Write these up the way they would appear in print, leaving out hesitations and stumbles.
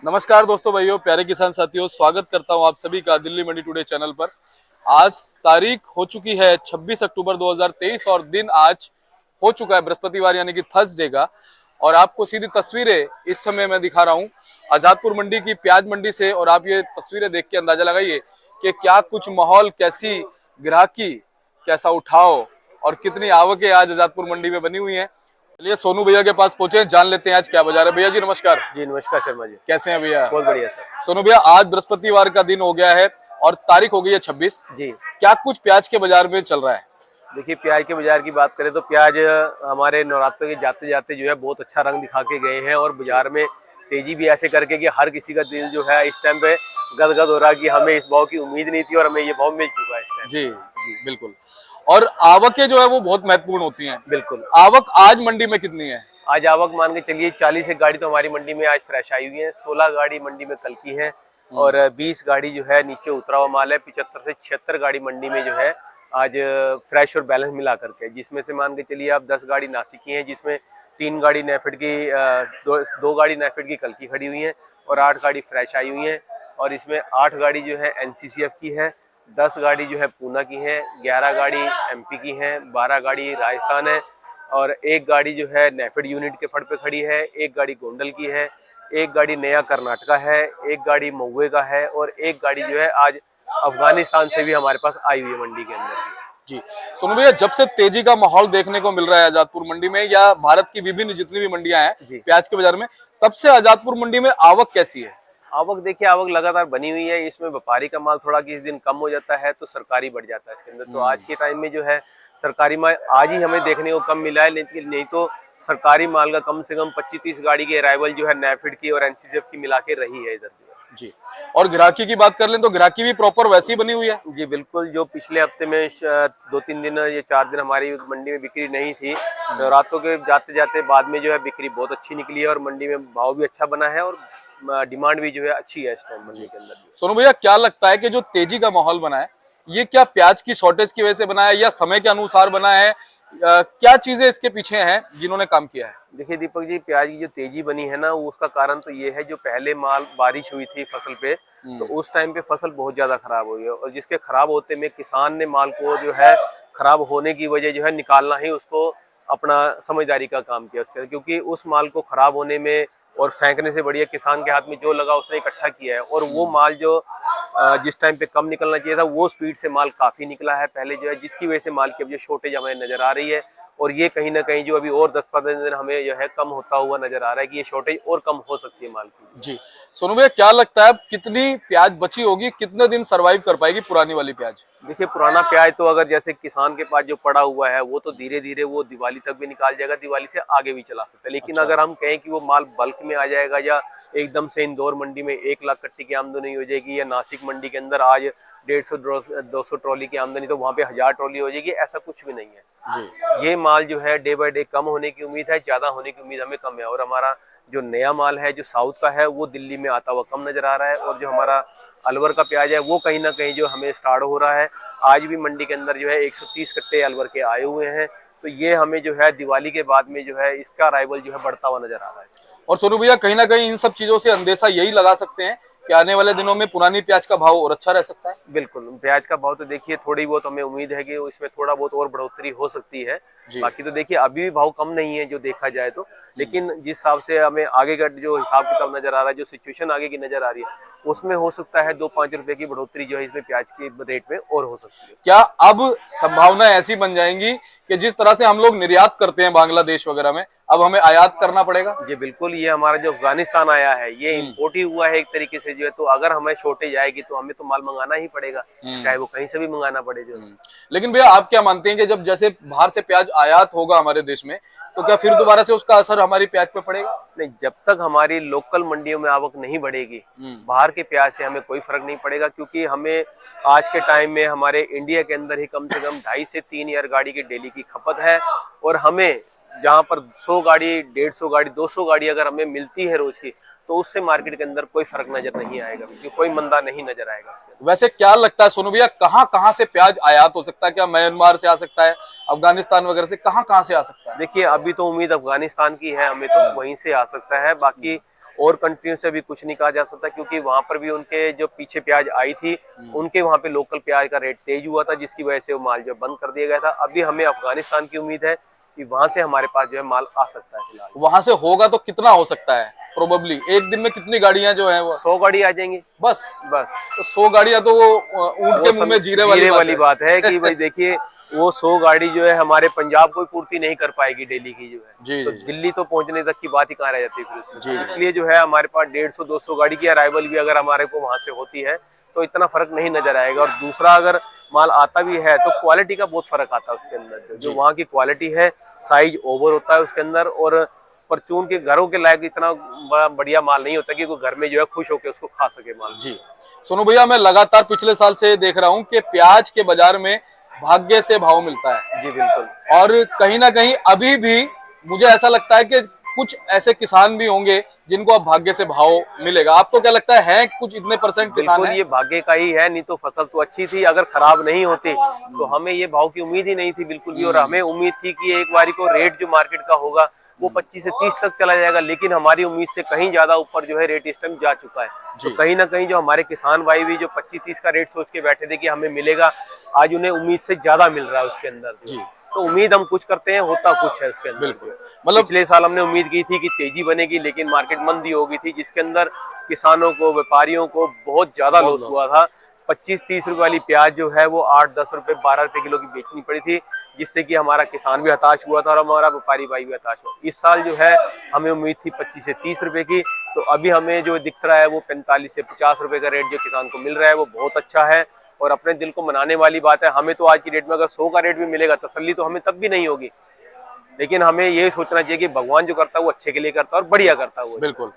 नमस्कार दोस्तों, भाइयों, प्यारे किसान साथियों, स्वागत करता हूं आप सभी का दिल्ली मंडी टुडे चैनल पर। आज तारीख हो चुकी है 26 अक्टूबर 2023 और दिन आज हो चुका है बृहस्पतिवार यानी कि थर्सडे का। और आपको सीधी तस्वीरें इस समय मैं दिखा रहा हूं आजादपुर मंडी की, प्याज मंडी से। और आप ये तस्वीरें देख के अंदाजा लगाइए कि क्या कुछ माहौल, कैसी ग्राहकी, कैसा उठाव और कितनी आवकें आज आजादपुर मंडी में बनी हुई हैं। चलिए सोनू भैया के पास पहुंचे, जान लेते हैं आज क्या बाजार है। भैया जी नमस्कार। जी नमस्कार शर्मा जी। कैसे हैं भैया? बहुत बढ़िया सर। सोनू भैया, आज बृहस्पतिवार का दिन हो गया है और तारीख हो गई है 26। जी क्या कुछ प्याज के बाजार में चल रहा है? देखिए, प्याज के बाजार की बात करें तो प्याज हमारे नवरात्रों के जाते जाते जो है बहुत अच्छा रंग दिखा के गए हैं और बाजार में तेजी भी ऐसे करके कि हर किसी का दिल जो है इस टाइम पे गदगद हो रहा है कि हमें इस भाव की उम्मीद नहीं थी और हमें ये भाव मिल चुका है इस टाइम। जी जी बिल्कुल। और आवकें जो है वो बहुत महत्वपूर्ण होती हैं। बिल्कुल। आवक आज मंडी में कितनी है? आज आवक मान के चलिए 40 एक गाड़ी तो हमारी मंडी में आज फ्रेश आई हुई है। 16 गाड़ी मंडी में कल की है और 20 गाड़ी जो है नीचे उतरा हुआ माल है। 75 से 76 गाड़ी मंडी में जो है आज फ्रेश और बैलेंस मिला करके, जिसमें से मान के चलिए आप 10 गाड़ी नासिक की हैं, जिसमें 3 गाड़ी नेफेड की, दो गाड़ी नेफेड की कल की खड़ी हुई हैं और 8 गाड़ी फ्रेश आई हुई हैं। और इसमें 8 गाड़ी जो है NCCF की है, 10 गाड़ी जो है पूना की है, 11 गाड़ी MP की है, 12 गाड़ी राजस्थान है और एक गाड़ी जो है नेफेड यूनिट के फड़ पे खड़ी है, एक गाड़ी गोंडल की है, एक गाड़ी नया कर्नाटका है, एक गाड़ी महुए का है और एक गाड़ी जो है आज अफगानिस्तान से भी हमारे पास आई हुई है मंडी के अंदर भी। जी सोनू भैया, जब से तेजी का माहौल देखने को मिल रहा है आजादपुर मंडी में या भारत की विभिन्न जितनी भी मंडियां हैं जी। प्याज के बाजार में, तब से आजादपुर मंडी में आवक कैसी है? आवक देखिए, आवक लगातार बनी हुई है। इसमें व्यापारी का माल थोड़ा किसी दिन कम हो जाता है तो सरकारी बढ़ जाता है इसके अंदर। तो आज के टाइम में जो है सरकारी माल आज ही हमें देखने को कम मिला है, लेकिन नहीं तो सरकारी माल का कम से कम 25-30 गाड़ी की अराइवल जो है नेफेड की और NCCF की मिला के रही है इधर जी। और ग्राहकी की बात कर लें तो ग्राहकी भी प्रॉपर वैसी बनी हुई है? जी बिल्कुल। जो पिछले हफ्ते में 2-3 दिन ये 4 दिन हमारी मंडी में बिक्री नहीं थी, तो रातों के जाते जाते बाद में जो है बिक्री बहुत अच्छी निकली है और मंडी में भाव भी अच्छा बना है और डिमांड भी जो है अच्छी है इस टाइम मंडी के अंदर। सोनू भैया, क्या लगता है कि जो तेजी का माहौल बना है ये क्या प्याज की शॉर्टेज की वजह से बना है या समय के अनुसार बना है? क्या चीजें इसके पीछे हैं जिन्होंने काम किया है? देखिए दीपक जी, प्याज की जो तेजी बनी है ना, वो उसका कारण तो ये है, जो पहले माल बारिश हुई थी फसल पे, तो उस टाइम पे फसल बहुत ज्यादा खराब हुई है और जिसके खराब होते में किसान ने माल को जो है खराब होने की वजह जो है निकालना ही उसको अपना समझदारी का काम किया उसके, क्योंकि उस माल को खराब होने में और फेंकने से बढ़िया किसान के हाथ में जो लगा उसने इकट्ठा किया है। और वो माल जो जिस टाइम पे कम निकलना चाहिए था वो स्पीड से माल काफी निकला है पहले जो है, जिसकी वजह से माल की अब जो शॉर्टेज हमें नजर आ रही है। और ये कहीं ना कहीं जो अभी और 10-15 दिन हमें जो है कम होता हुआ नजर आ रहा है कि ये शॉर्टेज और कम हो सकती है माल की। जी सोनू भैया, क्या लगता है अब कितनी प्याज बची होगी, कितने दिन सरवाइव कर पाएगी पुरानी वाली प्याज? देखिए, पुराना प्याज तो अगर जैसे किसान के पास जो पड़ा हुआ है वो तो धीरे धीरे वो दिवाली तक भी निकाल जाएगा, दिवाली से आगे भी चला सकता है। लेकिन अगर हम कहें कि वो माल बल्क में आ जाएगा या एकदम से इंदौर मंडी में 1 लाख कट्टी की आमदनी हो जाएगी या नासिक मंडी के अंदर आज 150-200 ट्रॉली की आमदनी तो वहाँ पे 1000 ट्रॉली हो जाएगी, ऐसा कुछ भी नहीं है जी। ये माल जो है डे बाय डे कम होने की उम्मीद है, ज्यादा होने की उम्मीद हमें कम है। और हमारा जो नया माल है जो साउथ का है वो दिल्ली में आता हुआ कम नजर आ रहा है और जो हमारा अलवर का प्याज है वो कहीं ना कहीं जो हमें स्टार्ट हो रहा है। आज भी मंडी के अंदर जो है 130 कट्टे अलवर के आए हुए हैं, तो ये हमें जो है दिवाली के बाद में जो है इसका अराइवल जो है बढ़ता हुआ नजर आ रहा है। और सोनू भैया, कहीं ना कहीं इन सब चीजों से अंदेशा यही लगा सकते हैं कि आने वाले दिनों में पुरानी प्याज का भाव और अच्छा रह सकता है? बिल्कुल। प्याज का भाव तो देखिए थोड़ी बहुत हमें उम्मीद है कि इसमें थोड़ा बहुत और बढ़ोतरी हो सकती है। बाकी तो देखिए अभी भी भाव कम नहीं है जो देखा जाए तो, लेकिन जिस हिसाब से हमें आगे का जो हिसाब किताब नजर आ रहा है, जो सिचुएशन आगे की नजर आ रही है, उसमें हो सकता है 2-5 रुपए की बढ़ोतरी जो है इसमें प्याज के रेट में और हो सकती है। क्या अब संभावना ऐसी बन जाएंगी कि जिस तरह से हम लोग निर्यात करते हैं बांग्लादेश वगैरह में, अब हमें आयात करना पड़ेगा? जी बिल्कुल। ये हमारा जो अफगानिस्तान आया है ये इम्पोर्ट ही हुआ है एक तरीके से जो है, तो अगर हमें शॉर्टेज आएगी तो हमें तो माल मंगाना ही पड़ेगा, चाहे वो कहीं से भी मंगाना पड़े जो। लेकिन भैया, आप क्या मानते हैं कि जब जैसे बाहर से प्याज आयात होगा हमारे देश में, तो क्या फिर दोबारा से उसका असर हमारी प्याज पे पड़ेगा? नहीं, जब तक हमारी लोकल मंडियों में आवक नहीं बढ़ेगी बाहर के प्याज से हमें कोई फर्क नहीं पड़ेगा, क्योंकि हमें आज के टाइम में हमारे इंडिया के अंदर ही कम से कम 2.5 से 3 ईयर गाड़ी की डेली की खपत है। और हमें जहाँ पर 100 गाड़ी, 150 गाड़ी, 200 गाड़ी अगर हमें मिलती है रोज की, तो उससे मार्केट के अंदर कोई फर्क नजर नहीं आएगा, क्योंकि कोई मंदा नहीं नजर आएगा उसके। वैसे क्या लगता है सोनू भैया, कहाँ कहाँ से प्याज आयात हो सकता है? क्या म्यांमार से आ सकता है, अफगानिस्तान वगैरह से, कहाँ कहाँ से आ सकता है? देखिए अभी तो उम्मीद अफगानिस्तान की है, हमें तो वहीं से आ सकता है। बाकी और कंट्रियों से अभी कुछ नहीं कहा जा सकता, क्योंकि वहां पर भी उनके जो पीछे प्याज आई थी उनके वहां पे लोकल प्याज का रेट तेज हुआ था, जिसकी वजह से वो माल जो बंद कर दिया गया था। अभी हमें अफगानिस्तान की उम्मीद है कि वहां से हमारे पास जो है माल आ सकता है फिलहाल। वहां से होगा तो कितना हो सकता है प्रोबेबली? एक दिन में कितनी गाड़ियां जो है वो? 100 गाड़ी आ जाएंगी बस। बस। तो 100 गाड़ियां तो वो ऊंट के मुंह में जीरे वाली बात है कि भाई देखिए, वो 100 गाड़ी जो है हमारे पंजाब को पूर्ति नहीं कर पाएगी डेली की जो है, जी तो जी दिल्ली तो पहुंचने तक की बात ही कहाँ रह जाती है फिर उसमें। जी। इसलिए जो है हमारे पास 150-200 गाड़ी की अराइवल भी अगर हमारे को वहां से होती है तो इतना फर्क नहीं नजर आएगा। और दूसरा, अगर माल आता भी है तो क्वालिटी का बहुत फर्क आता है उसके अंदर। जो वहाँ की क्वालिटी है, साइज ओवर होता है उसके अंदर, और परचून के घरों के लायक इतना बढ़िया माल नहीं होता कि कोई घर में जो है खुश होकर उसको खा सके माल। जी। सोनू भैया, मैं लगातार पिछले साल से देख रहा हूँ कि प्याज के बाजार में भाग्य से भाव मिलता है। जी बिल्कुल। और कहीं ना कहीं अभी भी मुझे ऐसा लगता है कि कुछ ऐसे किसान भी होंगे जिनको अब भाग्य से भाव मिलेगा। आपको क्या लगता है कुछ इतने परसेंट किसान बिल्कुल हैं? ये भाग्य का ही है, नहीं तो फसल तो अच्छी थी, अगर खराब नहीं होती तो हमें ये भाव की उम्मीद ही नहीं थी बिल्कुल भी। और हमें उम्मीद थी कि एक बारी को रेट जो मार्केट का होगा वो 25 से 30 तक चला जाएगा, लेकिन हमारी उम्मीद से कहीं ज्यादा ऊपर जो है रेट इस टाइम जा चुका है। तो कहीं ना कहीं जो हमारे किसान भाई भी जो 25-30 का रेट सोच के बैठे थे कि हमें मिलेगा, आज उन्हें उम्मीद से ज्यादा मिल रहा है उसके अंदर। जी। तो उम्मीद हम कुछ करते हैं, होता कुछ है उसके अंदर। बिल्कुल। मतलब पिछले साल हमने उम्मीद की थी कि तेजी बनेगी, लेकिन मार्केट मंदी हो गई थी, जिसके अंदर किसानों को, व्यापारियों को बहुत ज्यादा लॉस हुआ था। 25-30 रुपए वाली प्याज जो है वो 8-10 रुपए, 12 रुपए किलो की बेचनी पड़ी थी, जिससे कि हमारा किसान भी हताश हुआ था और हमारा व्यापारी भाई भी हताश हुआ। इस साल जो है हमें उम्मीद थी 25 से 30 रुपए की, तो अभी हमें जो दिख रहा है वो 45 से 50 रुपए का रेट जो किसान को मिल रहा है वो बहुत अच्छा है। और अपने दिल को मनाने वाली बात है, हमें तो आज की डेट में अगर 100 का रेट भी मिलेगा, तसल्ली तो हमें तब भी नहीं होगी, लेकिन हमें ये सोचना चाहिए कि भगवान जो करता है वो अच्छे के लिए करता है और बढ़िया करता है वो। बिल्कुल।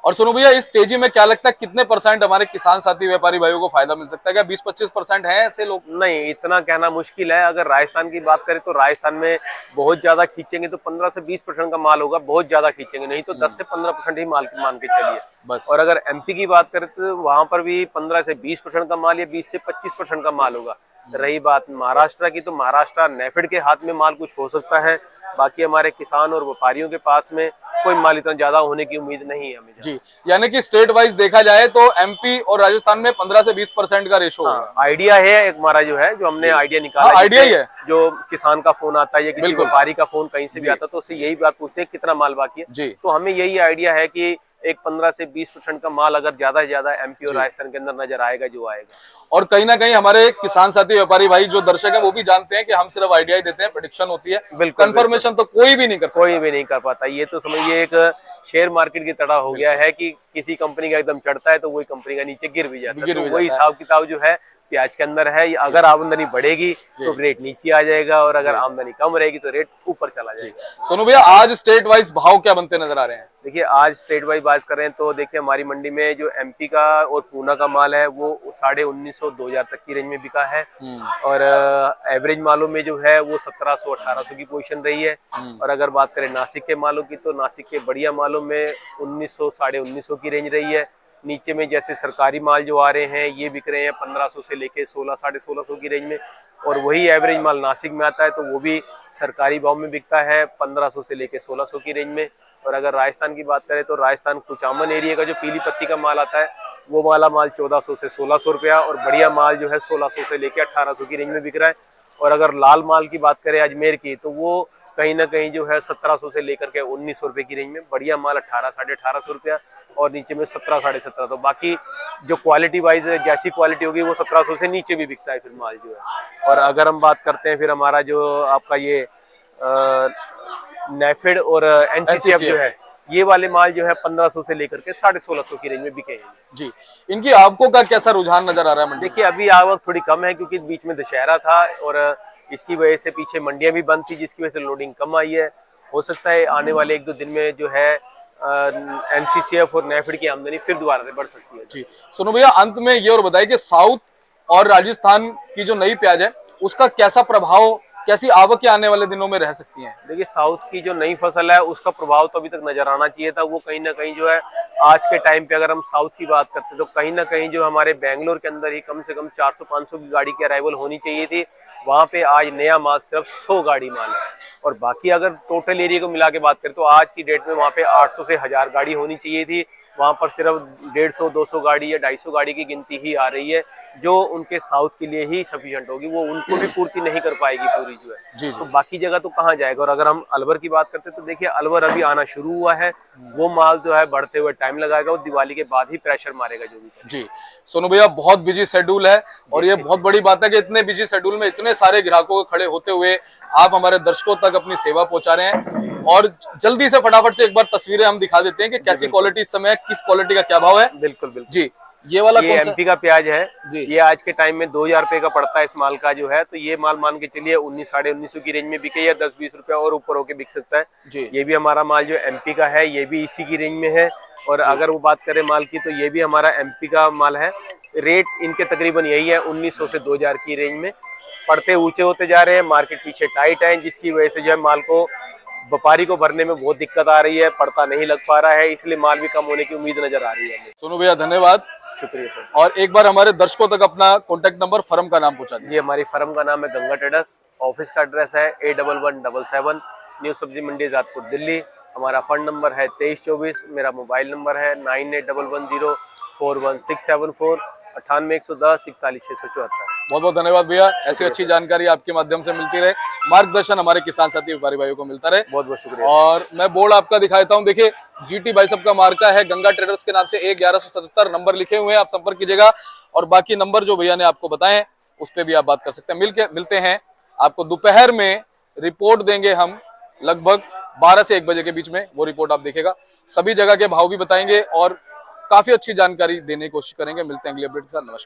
और सोनू भैया, इस तेजी में क्या लगता है कितने परसेंट हमारे किसान साथी व्यापारी भाइयों को फायदा मिल सकता है? क्या 20-25% है ऐसे लोग? नहीं, इतना कहना मुश्किल है। अगर राजस्थान की बात करें तो राजस्थान में बहुत ज्यादा खींचेंगे तो 15 से 20% का माल होगा, बहुत ज्यादा खींचेंगे नहीं तो 10 से 15% ही माल मान के चलिए बस। और अगर एमपी की बात करें तो वहां पर भी 15 से 20% का माल या 20 से 25% का माल होगा। रही बात महाराष्ट्र की, तो महाराष्ट्र नेफेड के हाथ में माल कुछ हो सकता है, बाकी हमारे किसान और व्यापारियों के पास में कोई माल इतना ज्यादा होने की उम्मीद नहीं है हमें। जी, यानी कि स्टेट वाइज देखा जाए तो एमपी और राजस्थान में 15 से 20% का रेशो होगा। आइडिया है एक हमारा जो है, जो हमने आइडिया निकाला। हाँ, आइडिया ही है। जो किसान का फोन आता है या किसी बिल्कुल। व्यापारी का फोन कहीं से भी आता है तो उससे यही बात पूछते हैं कितना माल बाकी है। जी। तो हमें यही आइडिया है कि एक 15 से 20% का माल अगर ज्यादा से ज्यादा एमपी और राजस्थान के अंदर नजर आएगा, जो आएगा। और कहीं ना कहीं हमारे किसान साथी व्यापारी भाई जो दर्शक हैं वो भी जानते हैं कि हम सिर्फ आइडिया ही देते हैं, प्रेडिक्शन होती है, बिल्कुल, कंफर्मेशन तो कोई भी नहीं कर सकता। कोई भी नहीं कर पाता। ये तो समझिए एक शेयर मार्केट की तरह हो गया है कि किसी कंपनी का एकदम चढ़ता है तो वही कंपनी का नीचे गिर भी जाता है। तो वही हिसाब किताब जो है प्याज के अंदर है। अगर आमदनी बढ़ेगी तो रेट नीचे आ जाएगा और अगर आमदनी कम रहेगी तो रेट ऊपर चला जाएगा। सोनू भैया, आज स्टेट वाइज भाव क्या बनते नजर आ रहे हैं? देखिए, आज स्टेट वाइज बात करें तो देखिए हमारी मंडी में जो एमपी का और पूना का माल है वो 1950-2000 तक की रेंज में बिका है। और एवरेज मालों में जो है वो 1700-1800 की पोजीशन रही है। और अगर बात करें नासिक के मालों की तो नासिक के बढ़िया मालों में 1900-1950 की रेंज रही है। नीचे में जैसे सरकारी माल जो आ रहे हैं ये बिक रहे हैं 1500 से लेके 1600-1650 की रेंज में। और वही एवरेज माल नासिक में आता है तो वो भी सरकारी भाव में बिकता है 1500 से लेके 1600 की रेंज में। और अगर राजस्थान की बात करें तो राजस्थान कुचामन एरिया का जो पीली पत्ती का माल आता है वो वाला माल 1400 से 1600 रुपया और बढ़िया माल जो है 1600 से लेके 1800 की रेंज में बिक रहा है। और अगर लाल माल की बात करें अजमेर की तो वो कहीं ना कहीं जो है 1700 से लेकर के 1900 रुपए की रेंज में, बढ़िया माल 1800-1850 रुपया और नीचे में 1700-1750। तो बाकी जो क्वालिटी वाइज जैसी क्वालिटी होगी वो 1700 से नीचे भी बिकता है फिर माल जो है। और अगर हम बात करते हैं फिर हमारा जो आपका ये नेफेड और एनसीसीएफ जो है ये वाले माल जो है 1500 से लेकर के 1650 की रेंज में बिके हैं। जी, इनकी आवकों का कैसा रुझान नजर आ रहा है मंडी? देखिए, अभी आवक थोड़ी कम है क्योंकि बीच में दशहरा था और इसकी वजह से पीछे मंडियां भी बंद थी, जिसकी वजह से लोडिंग कम आई है। हो सकता है आने वाले 1-2 दिन में जो है एनसीसीएफ और नेफेड की आमदनी फिर दोबारा से बढ़ सकती है। जी, सोनू भैया, अंत में ये और बताइए कि साउथ और राजस्थान की जो नई प्याज है उसका कैसा प्रभाव, कैसी आवक आने वाले दिनों में रह सकती है? देखिए, साउथ की जो नई फसल है उसका प्रभाव तो अभी तक नजर आना चाहिए था। वो कहीं ना कहीं जो है आज के टाइम पे अगर हम साउथ की बात करते तो कहीं ना कहीं जो हमारे बेंगलोर के अंदर ही कम से कम 400-500 की गाड़ी की अराइवल होनी चाहिए थी। वहां पे आज नया माल सिर्फ 100 गाड़ी माल है। और बाकी अगर टोटल एरिया को मिला के बात करें तो आज की डेट में वहां पे 800 से 1000 गाड़ी होनी चाहिए थी। वहाँ पर सिर्फ 150-200 गाड़ी या 250 गाड़ी की गिनती ही आ रही है, जो उनके साउथ के लिए ही सफिशिएंट होगी, वो उनको भी पूर्ति नहीं कर पाएगी पूरी जो है। जी तो जी बाकी जगह तो कहाँ जाएगा। और अगर हम अलवर की बात करते हैं तो देखिए अलवर अभी आना शुरू हुआ है, वो माल जो है बढ़ते हुए टाइम लगाएगा, और दिवाली के बाद ही प्रेशर मारेगा जो भी। जी। सोनू भैया बहुत बिजी शेड्यूल है और ये बहुत बड़ी बात है कि इतने बिजी शेड्यूल में इतने सारे ग्राहकों के खड़े होते हुए आप हमारे दर्शकों तक अपनी सेवा पहुंचा रहे हैं। और जल्दी से फटाफट से एक बार तस्वीरें हम दिखा देते हैं कि कैसी क्वालिटी इस समय है, किस क्वालिटी का क्या भाव है। बिल्कुल बिल्कुल जी, ये वाला ये कौन सा? एमपी का प्याज है जी। ये आज के टाइम में 2000 रुपए का पड़ता है इस माल का जो है। तो ये माल मान के चलिए 19-1950 की रेंज में बिके, या 10-20 रुपए और ऊपर होके बिक सकता है। जी। ये भी हमारा माल जो एमपी का है, ये भी इसी की रेंज में है। और अगर वो बात करें माल की, तो ये भी हमारा एमपी का माल है। रेट इनके तकरीबन यही है, 1900 से 2000 की रेंज में। पड़ते ऊंचे होते जा रहे हैं, मार्केट पीछे टाइट है, जिसकी वजह से जो है माल को व्यापारी को भरने में बहुत दिक्कत आ रही है, पड़ता नहीं लग पा रहा है, इसलिए माल भी कम होने की उम्मीद नजर आ रही है हमें। सोनू भैया धन्यवाद। शुक्रिया सर। और एक बार हमारे दर्शकों तक अपना कॉन्टेक्ट नंबर, फर्म का नाम पहुंचा दीजिए। ये हमारी फर्म का नाम है गंगा ट्रेडर्स। ऑफिस का एड्रेस है A1177 न्यू सब्जी मंडी जातपुर दिल्ली। हमारा फंड नंबर है 2324। मेरा मोबाइल नंबर है 9811041674 98-110-41674। बहुत बहुत धन्यवाद भैया। ऐसी अच्छी जानकारी आपके माध्यम से मिलती रहे, मार्गदर्शन हमारे किसान साथी व्यापारी भाइयों को मिलता रहे। बहुत बहुत शुक्रिया। और मैं बोर्ड आपका दिखा देता हूँ, देखिए जीटी भाई साहब का मार्का है, गंगा ट्रेडर्स के नाम से A1177 नंबर लिखे हुए हैं, आप संपर्क कीजिएगा। और बाकी नंबर जो भैया ने आपको बताए उस पर भी आप बात कर सकते हैं। मिलते हैं आपको दोपहर में, रिपोर्ट देंगे हम लगभग 12 से 1 बजे के बीच में, वो रिपोर्ट आप देखेगा। सभी जगह के भाव भी बताएंगे और काफी अच्छी जानकारी देने की कोशिश करेंगे। मिलते हैं अगली अपडेट के साथ। नमस्कार।